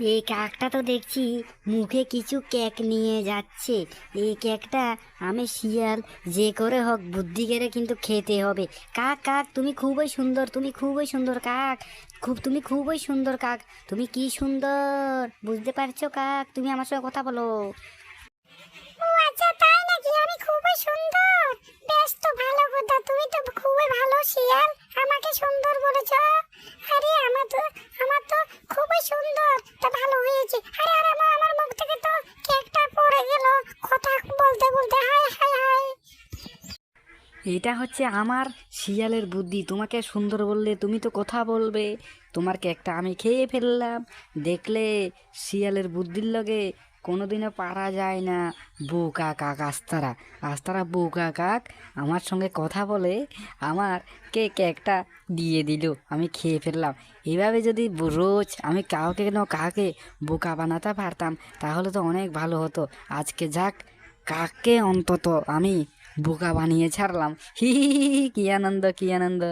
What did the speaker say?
এই কাকটা তো দেখছি মুখে কিছু কেক নিয়ে যাচ্ছে। এই কেকটা আমি শিয়াল যে করে হোক বুদ্ধি করে কিন্তু খেতে হবে। কাক কাক তুমি খুবই সুন্দর, তুমি খুবই সুন্দর কাক। তুমি খুবই সুন্দর কাক। তুমি কি সুন্দর, বুঝতে পারছো কাক? তুমি আমার সঙ্গে কথা বলো। ও আচ্ছা, তাই নাকি? আমি খুবই সুন্দর। বেশ, তো ভালো কথা, তুমি তো খুবই ভালো শিয়াল, আমাকে সুন্দর বলেছো। আরে আমার তো খুবই সুন্দর। তো ভালো হয়েছে। আরে আরে আমার মুখ থেকে তো কেকটা পড়ে গেল কথা বলতে বলতে। High high high. এটা হচ্ছে আমার শিয়ালের বুদ্ধি। তোমাকে সুন্দর বললে তুমি তো কথা বলবে। তোমার কেকটা আমি খেয়ে ফেললাম। দেখলে, শিয়ালের বুদ্ধির লগে কোনোদিনও পারা যায় না। বোকা কাক আস্তারা, আস্তারা বোকা কাক আমার সঙ্গে কথা বলে আমার কেকটা দিয়ে দিল, আমি খেয়ে ফেললাম। এভাবে যদি রোজ আমি কাউকে বোকা বানাতে পারতাম তাহলে তো অনেক ভালো হতো। আজকে যাক, কাককে অন্তত আমি বোকা বানিয়ে ছাড়লাম। হি হি হি হি, কি আনন্দ, কি আনন্দ।